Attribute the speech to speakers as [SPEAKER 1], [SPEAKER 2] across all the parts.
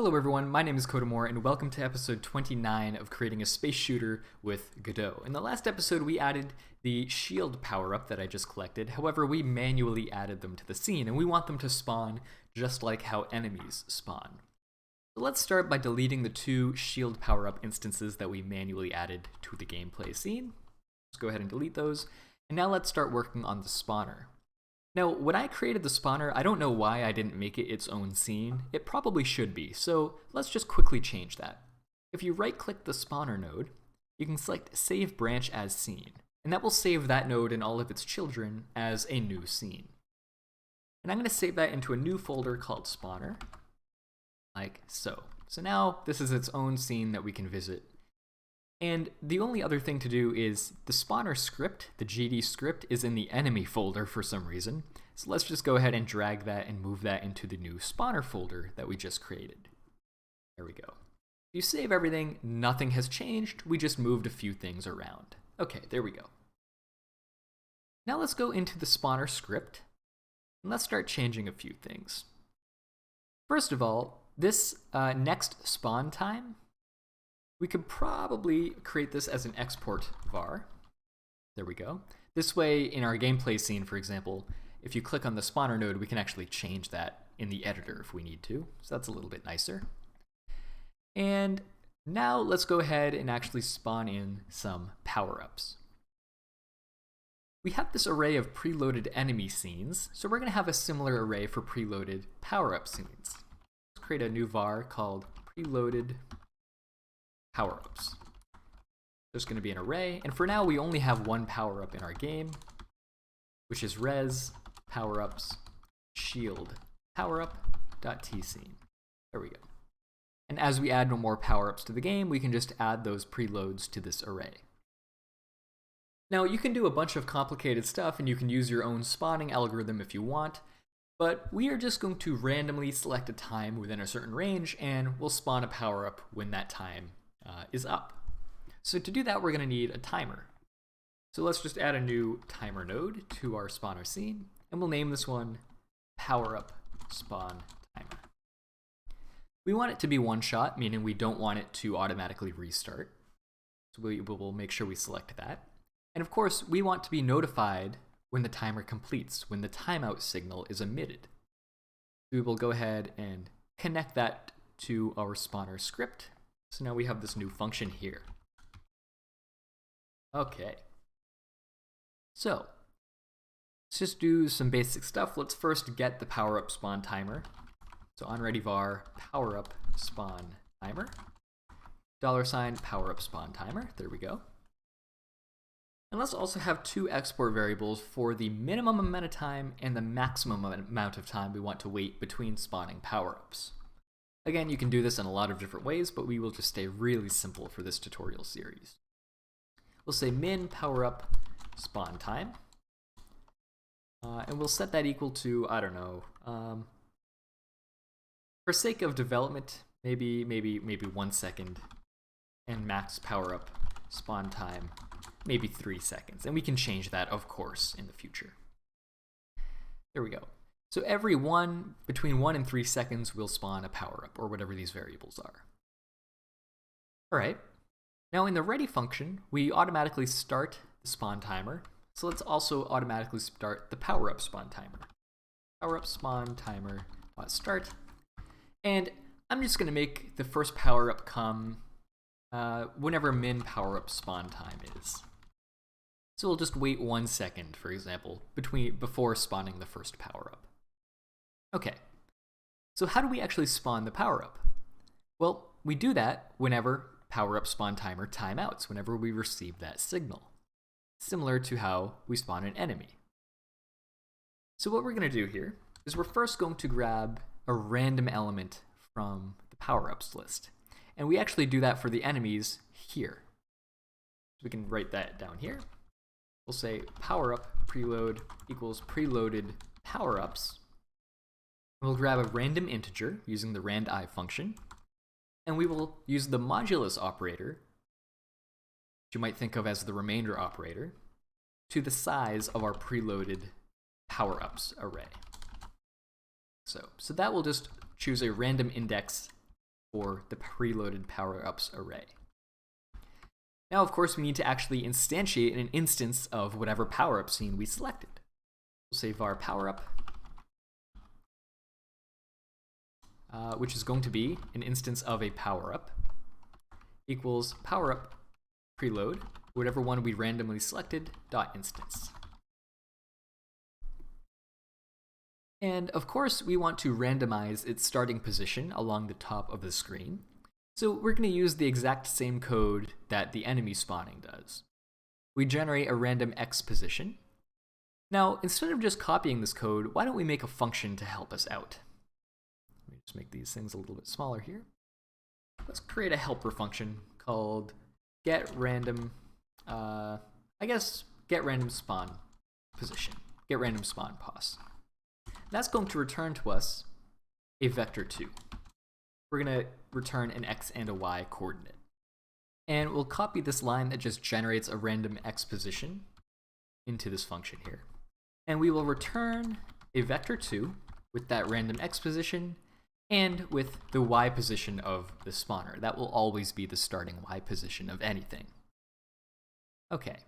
[SPEAKER 1] Hello everyone, my name is Kodamore and welcome to episode 29 of creating a space shooter with Godot. In the last episode we added the shield power-up that I just collected, however we manually added them to the scene and we want them to spawn just like how enemies spawn. So let's start by deleting the two shield power-up instances that we manually added to the gameplay scene. Let's go ahead and delete those, and now let's start working on the spawner. Now, when I created the spawner, I don't know why I didn't make it its own scene. It probably should be, so let's just quickly change that. If you right-click the spawner node, you can select Save Branch as Scene, and that will save that node and all of its children as a new scene. And I'm going to save that into a new folder called Spawner, like so. So now this is its own scene that we can visit. And the only other thing to do is the spawner script, the GD script, is in the enemy folder for some reason. So let's just go ahead and drag that and move that into the new spawner folder that we just created. There we go. If you save everything, nothing has changed. We just moved a few things around. Okay, there we go. Now let's go into the spawner script and let's start changing a few things. First of all, this next spawn time, we could probably create this as an export var. There we go. This way, in our gameplay scene, for example, if you click on the spawner node, we can actually change that in the editor if we need to. So that's a little bit nicer. And now let's go ahead and actually spawn in some power-ups. We have this array of preloaded enemy scenes, so we're going to have a similar array for preloaded power-up scenes. Let's create a new var called preloaded power-ups. There's going to be an array, and for now we only have one power-up in our game, which is res power-ups shield power-up.tscene. There we go. And as we add no more power-ups to the game, we can just add those preloads to this array. Now you can do a bunch of complicated stuff and you can use your own spawning algorithm if you want, but we are just going to randomly select a time within a certain range and we'll spawn a power-up when that time is up. So to do that, we're going to need a timer. So let's just add a new timer node to our spawner scene, and we'll name this one Power Up Spawn Timer. We want it to be one shot, meaning we don't want it to automatically restart. So we'll make sure we select that. And of course, we want to be notified when the timer completes, when the timeout signal is emitted. We will go ahead and connect that to our spawner script. So now we have this new function here. Okay. So let's just do some basic stuff. Let's first get the power-up spawn timer. So onReadyVar power-up spawn timer. $ power-up spawn timer. There we go. And let's also have two export variables for the minimum amount of time and the maximum amount of time we want to wait between spawning power-ups. Again, you can do this in a lot of different ways, but we will just stay really simple for this tutorial series. We'll say min power-up spawn time, and we'll set that equal to, I don't know, for sake of development, maybe 1 second, and max power-up spawn time, maybe 3 seconds. And we can change that, of course, in the future. There we go. So between 1 and 3 seconds, we'll spawn a power-up, or whatever these variables are. All right. Now in the ready function, we automatically start the spawn timer. So let's also automatically start the power-up spawn timer. Power-up spawn timer .start. And I'm just going to make the first power-up come whenever min power-up spawn time is. So we'll just wait 1 second, for example, before spawning the first power-up. Okay, so how do we actually spawn the power-up? Well, we do that whenever power-up spawn timer timeouts, whenever we receive that signal, similar to how we spawn an enemy. So what we're going to do here is we're first going to grab a random element from the power-ups list, and we actually do that for the enemies here. So we can write that down here. We'll say power-up preload equals preloaded power-ups. We'll grab a random integer using the randi function, and we will use the modulus operator, which you might think of as the remainder operator, to the size of our preloaded power-ups array. So that will just choose a random index for the preloaded power-ups array. Now, of course, we need to actually instantiate an instance of whatever power-up scene we selected. We'll say var power-up, which is going to be an instance of a power-up, equals power-up preload, whatever one we randomly selected, dot instance. And of course, we want to randomize its starting position along the top of the screen. So we're going to use the exact same code that the enemy spawning does. We generate a random X position. Now, instead of just copying this code, why don't we make a function to help us out? Let me just make these things a little bit smaller here. Let's create a helper function called getRandom, getRandom spawn position, getRandom spawn pos. That's going to return to us a vector2. We're going to return an X and a Y coordinate. And we'll copy this line that just generates a random X position into this function here. And we will return a vector2 with that random X position and with the Y position of the spawner. That will always be the starting Y position of anything. Okay.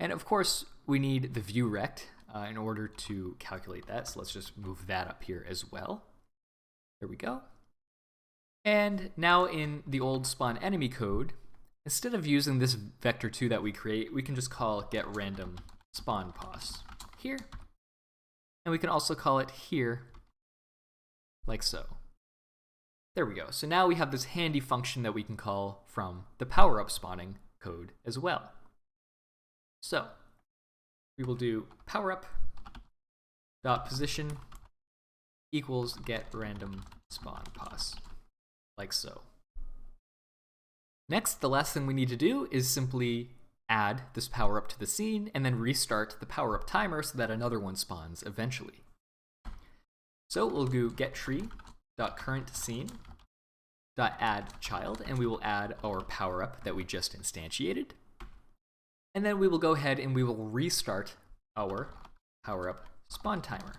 [SPEAKER 1] And of course, we need the view rect in order to calculate that. So let's just move that up here as well. There we go. And now in the old spawn enemy code, instead of using this vector2 that we create, we can just call getRandom spawn pos here. And we can also call it here, like so. There we go. So now we have this handy function that we can call from the power-up spawning code as well. So we will do power-up dot position equals getRandom spawn pos, like so. Next, the last thing we need to do is simply add this power-up to the scene and then restart the power-up timer so that another one spawns eventually. So we'll do getTree.currentScene.addChild, and we will add our power-up that we just instantiated. And then we will go ahead and we will restart our power-up spawn timer.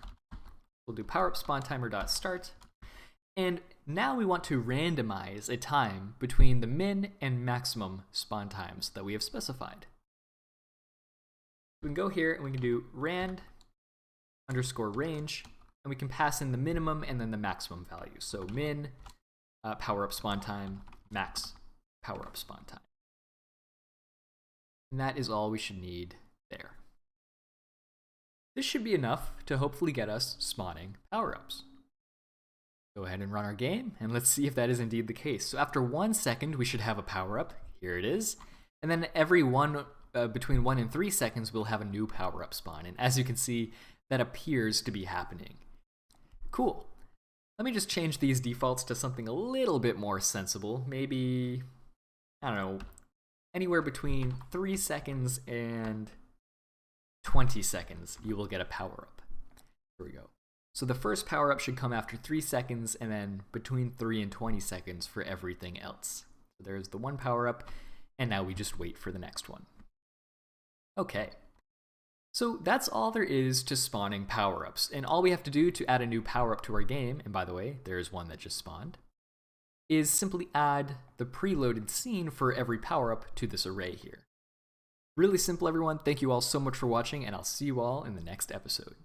[SPEAKER 1] We'll do power-up spawn timer.start. And now we want to randomize a time between the min and maximum spawn times that we have specified. We can go here and we can do rand_range, and we can pass in the minimum and then the maximum value. So min power-up spawn time, max power-up spawn time. And that is all we should need there. This should be enough to hopefully get us spawning power-ups. Go ahead and run our game, and let's see if that is indeed the case. So after 1 second, we should have a power-up. Here it is. And then every between 1 and 3 seconds, we'll have a new power-up spawn. And as you can see, that appears to be happening. Cool. Let me just change these defaults to something a little bit more sensible. Maybe, I don't know, anywhere between 3 seconds and 20 seconds, you will get a power-up. Here we go. So the first power-up should come after 3 seconds, and then between 3 and 20 seconds for everything else. So there's the one power-up, and now we just wait for the next one. Okay. So that's all there is to spawning power-ups, and all we have to do to add a new power-up to our game, and by the way, there's one that just spawned, is simply add the preloaded scene for every power-up to this array here. Really simple, everyone. Thank you all so much for watching, and I'll see you all in the next episode.